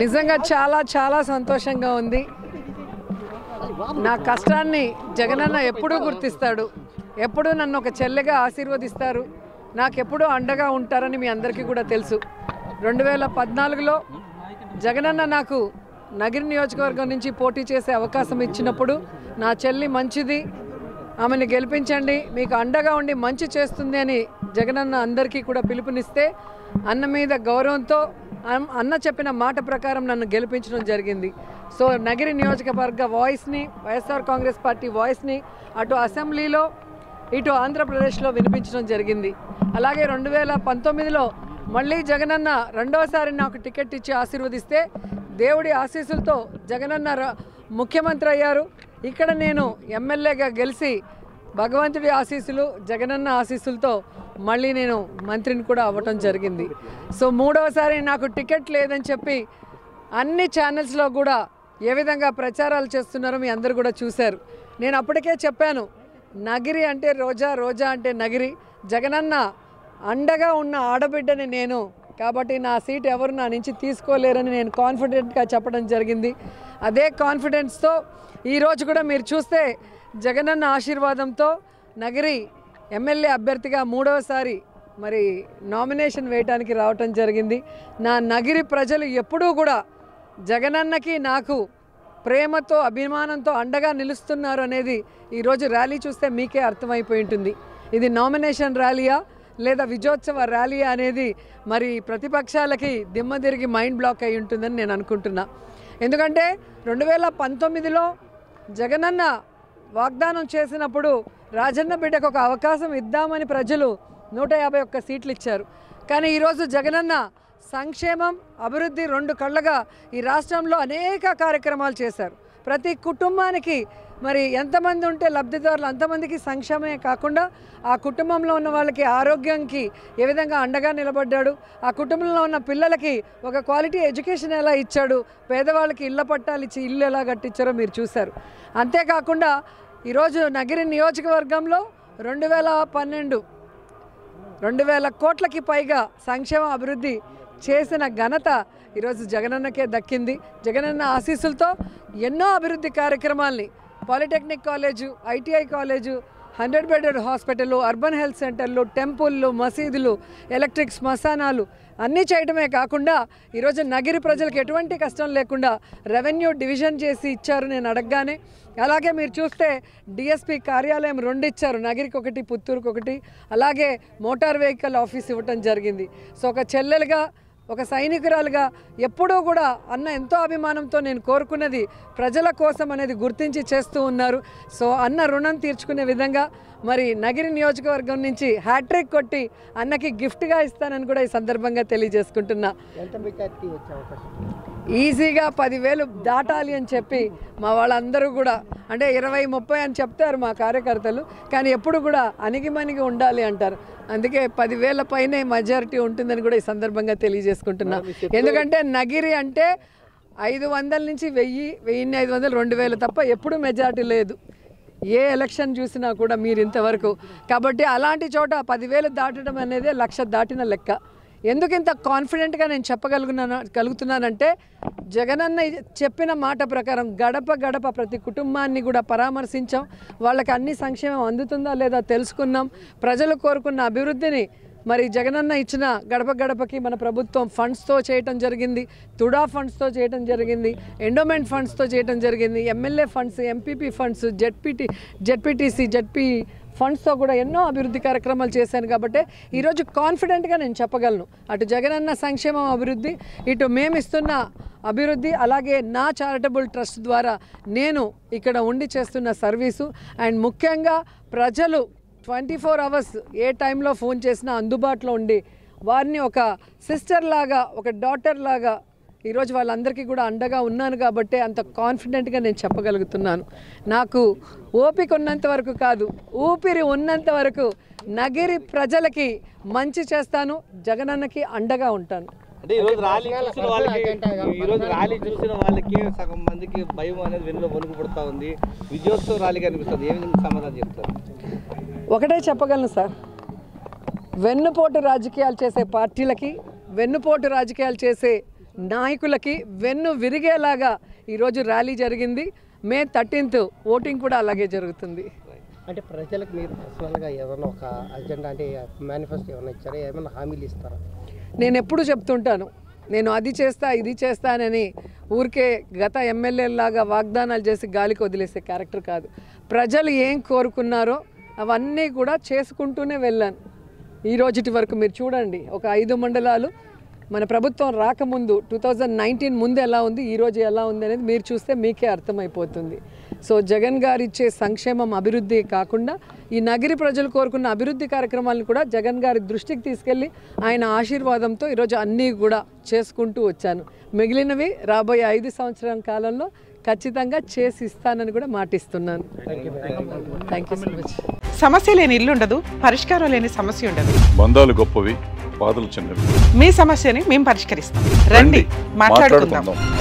నిజంగా చాలా చాలా సంతోషంగా ఉంది. నా కష్టాన్ని జగనన్న ఎప్పుడూ గుర్తిస్తాడు, ఎప్పుడూ నన్ను ఒక చెల్లెగా ఆశీర్వదిస్తారు, నాకు ఎప్పుడూ అండగా ఉంటారని మీ అందరికీ కూడా తెలుసు. 2014లో జగనన్న నాకు నగిరి నియోజకవర్గం నుంచి పోటీ చేసే అవకాశం ఇచ్చినప్పుడు నా చెల్లి మంచిది, ఆమెను గెలిపించండి, మీకు అండగా ఉండి మంచి చేస్తుంది అని జగనన్న అందరికీ కూడా పిలుపునిస్తే అన్న మీద గౌరవంతో అన్న చెప్పిన మాట ప్రకారం నన్ను గెలిపించడం జరిగింది. సో నగిరి నియోజకవర్గ వాయిస్ని, వైఎస్ఆర్ కాంగ్రెస్ పార్టీ వాయిస్ని అటు అసెంబ్లీలో ఇటు ఆంధ్రప్రదేశ్లో వినిపించడం జరిగింది. అలాగే 2019లో మళ్ళీ జగనన్న రెండోసారి నాకు టికెట్ ఇచ్చి ఆశీర్వదిస్తే దేవుడి ఆశీస్సులతో జగనన్న ముఖ్యమంత్రి అయ్యారు. ఇక్కడ నేను ఎమ్మెల్యేగా గెలిచి భగవంతుడి ఆశీస్సులు, జగనన్న ఆశీస్సులతో మళ్ళీ నేను మంత్రిని కూడా అవ్వటం జరిగింది. సో మూడవసారి నాకు టికెట్ లేదని చెప్పి అన్ని ఛానల్స్లో కూడా ఏ విధంగా ప్రచారాలు చేస్తున్నారో మీ అందరూ కూడా చూశారు. నేను అప్పటికే చెప్పాను, నగిరి అంటే రోజా, రోజా అంటే నగిరి, జగనన్న అండగా ఉన్న ఆడబిడ్డని నేను, కాబట్టి నా సీట్ ఎవరు నా నుంచి తీసుకోలేరని నేను కాన్ఫిడెంట్గా చెప్పడం జరిగింది. అదే కాన్ఫిడెన్స్తో ఈరోజు కూడా మీరు చూస్తే జగనన్న ఆశీర్వాదంతో నగిరి ఎమ్మెల్యే అభ్యర్థిగా మూడవసారి మరి నామినేషన్ వేయడానికి రావటం జరిగింది. నా నగిరి ప్రజలు ఎప్పుడూ కూడా జగనన్నకి నాకు ప్రేమతో అభిమానంతో అండగా నిలుస్తున్నారు అనేది ఈరోజు ర్యాలీ చూస్తే మీకే అర్థమైపోయి ఉంటుంది. ఇది నామినేషన్ ర్యాలీయా లేదా విజయోత్సవ ర్యాలీయా అనేది మరి ప్రతిపక్షాలకి దిమ్మ తిరిగి మైండ్ బ్లాక్ అయి ఉంటుందని నేను అనుకుంటున్నా. ఎందుకంటే 2019లో జగనన్న వాగ్దానం చేసినప్పుడు రాజన్న బిడ్డకు ఒక అవకాశం ఇద్దామని ప్రజలు 151 సీట్లు ఇచ్చారు. కానీ ఈరోజు జగనన్న సంక్షేమం, అభివృద్ధి రెండు కళ్ళగా ఈ రాష్ట్రంలో అనేక కార్యక్రమాలు చేశారు. ప్రతి కుటుంబానికి మరి ఎంతమంది ఉంటే లబ్ధిదారులు అంతమందికి సంక్షేమమే కాకుండా ఆ కుటుంబంలో ఉన్న వాళ్ళకి ఆరోగ్యానికి ఏ విధంగా అండగా నిలబడ్డాడు, ఆ కుటుంబంలో ఉన్న పిల్లలకి ఒక క్వాలిటీ ఎడ్యుకేషన్ ఎలా ఇచ్చాడు, పేదవాళ్ళకి ఇళ్ల పట్టాలు ఇచ్చి ఇల్లు ఎలా కట్టించారో మీరు చూశారు. అంతేకాకుండా ఈరోజు నగిరి నియోజకవర్గంలో 2000 కోట్లకి పైగా సంక్షేమ అభివృద్ధి చేసిన ఘనత ఈరోజు జగనన్నకే దక్కింది. జగనన్న ఆశీస్సులతో ఎన్నో అభివృద్ధి కార్యక్రమాల్ని, polytechnic college, ITI college, 100 bedded hospital, urban health సెంటర్లు, టెంపుల్లు, మసీదులు, ఎలక్ట్రిక్ శ్మశానాలు అన్నీ చేయడమే కాకుండా ఈరోజు నగిరి ప్రజలకు ఎటువంటి కష్టం లేకుండా రెవెన్యూ డివిజన్ చేసి ఇచ్చారు నేను అడగగానే. అలాగే మీరు చూస్తే డిఎస్పీ కార్యాలయం 2 ఇచ్చారు, నగిరికి 1, పుత్తూరుకి 1. అలాగే మోటార్ వెహికల్ ఆఫీస్ ఇవ్వటం జరిగింది. సో ఒక చెల్లెలుగా, ఒక సైనికురాలుగా ఎప్పుడూ కూడా అన్న ఎంతో అభిమానంతో నేను కోరుకున్నది ప్రజల కోసం అనేది గుర్తించి చేస్తూ ఉన్నారు. సో అన్న రుణం తీర్చుకునే విధంగా మరి నగిరి నియోజకవర్గం నుంచి హ్యాట్రిక్ కొట్టి అన్నకి గిఫ్ట్గా ఇస్తానని కూడా ఈ సందర్భంగా తెలియజేసుకుంటున్నా. ఈజీగా 10,000 దాటాలి అని చెప్పి మా వాళ్ళందరూ కూడా, అంటే 20-30 అని చెప్తారు మా కార్యకర్తలు, కానీ ఎప్పుడు కూడా అణిగిమణిగి ఉండాలి అంటారు. అందుకే 10,000 పైనే మెజారిటీ ఉంటుందని కూడా ఈ సందర్భంగా తెలియజేసుకుంటున్నా. ఎందుకంటే నగిరి అంటే 500 నుంచి 1000, 1500, 2000 తప్ప ఎప్పుడు మెజారిటీ లేదు ఏ ఎలక్షన్ చూసినా కూడా మీరు ఇంతవరకు. కాబట్టి అలాంటి చోట 10,000 దాటడం అనేది 1,00,000 దాటిన లెక్క. ఎందుకు ఇంత కాన్ఫిడెంట్గా నేను కలుగుతున్నానంటే జగనన్న చెప్పిన మాట ప్రకారం గడప గడప ప్రతి కుటుంబాన్ని కూడా పరామర్శించాం, వాళ్ళకి అన్ని సంక్షేమం అందుతుందా లేదా తెలుసుకున్నాం. ప్రజలు కోరుకున్న అభివృద్ధిని మరి జగనన్న ఇచ్చిన గడప గడపకి మన ప్రభుత్వం ఫండ్స్తో చేయటం జరిగింది, తుడా ఫండ్స్తో చేయటం జరిగింది, ఎండోమెంట్ ఫండ్స్తో చేయటం జరిగింది, MLA funds, MPP funds, ZPTC, ZP ఫండ్స్తో కూడా ఎన్నో అభివృద్ధి కార్యక్రమాలు చేశాను. కాబట్టి ఈరోజు కాన్ఫిడెంట్గా నేను చెప్పగలను, అటు జగనన్న సంక్షేమం అభివృద్ధి, ఇటు మేమిస్తున్న అభివృద్ధి, అలాగే నా చారిటబుల్ ట్రస్ట్ ద్వారా నేను ఇక్కడ ఉండి చేస్తున్న సర్వీసు. అండ్ ముఖ్యంగా ప్రజలు 24 అవర్స్ ఏ టైంలో ఫోన్ చేసినా అందుబాటులో ఉండి వారిని ఒక సిస్టర్ లాగా, ఒక డాటర్ లాగా ఈరోజు వాళ్ళందరికీ కూడా అండగా ఉన్నాను. కాబట్టి అంత కాన్ఫిడెంట్గా నేను చెప్పగలుగుతున్నాను. నాకు ఓపిక ఉన్నంత వరకు కాదు, ఊపిరి ఉన్నంత వరకు నగిరి ప్రజలకి మంచి చేస్తాను, జగనన్నకి అండగా ఉంటాను. అంటే ఈరోజు ర్యాలీ చూసిన వాళ్ళకి సగం మందికి భయం అనేది వెన్నులో వణుకు పుడతా ఉంది. విజయోత్సవ ర్యాలీగా అనిపిస్తుంది. ఏ విధంగా సమాధానం చెప్తారు? ఒకటే చెప్పగలను సార్, వెన్నుపోటు రాజకీయాలు చేసే పార్టీలకి, వెన్నుపోటు రాజకీయాలు చేసే నాయకులకి వెన్ను విరిగేలాగా ఈరోజు ర్యాలీ జరిగింది. మే 13th ఓటింగ్ కూడా అలాగే జరుగుతుంది. అంటే ప్రజలకు మీరు పర్సనల్గా ఏమైనా ఒక అజెండా అంటే మేనిఫెస్టో ఏమైనా ఇచ్చారా, ఏమైనా హామీలు ఇస్తారా? నేను ఎప్పుడు చెప్తుంటాను, నేను అది చేస్తా ఇది చేస్తానని ఊరికే గత ఎమ్మెల్యేలాగా వాగ్దానాలు చేసి గాలికి వదిలేసే క్యారెక్టర్ కాదు. ప్రజలు ఏం కోరుకున్నారో అవన్నీ కూడా చేసుకుంటూనే వెళ్ళాను. ఈ రోజుటి వరకు మీరు చూడండి, ఒక 5 మండలాలు మన ప్రభుత్వం రాకముందు 2019 ముందు ఎలా ఉంది, ఈరోజు ఎలా ఉంది అనేది మీరు చూస్తే మీకే అర్థమైపోతుంది. సో జగన్ గారు ఇచ్చే సంక్షేమం అభివృద్ధి కాకుండా ఈ నగరి ప్రజలు కోరుకున్న అభివృద్ధి కార్యక్రమాలను కూడా జగన్ గారి దృష్టికి తీసుకెళ్ళి ఆయన ఆశీర్వాదంతో ఈరోజు అన్నీ కూడా చేసుకుంటూ వచ్చాను. మిగిలినవి రాబోయే 5 సంవత్సరాల కాలంలో ఖచ్చితంగా చేసి ఇస్తానని కూడా మాటిస్తున్నాను. Thank you so much. సమస్య లేని ఇల్లు ఉండదు, పరిష్కారం లేని సమస్య ఉండదు. బంధాలు గొప్పవి, బాధలు చిన్నవి. మీ సమస్యని మేము పరిష్కరిస్తాం. రండి, మాట్లాడుకుందాం.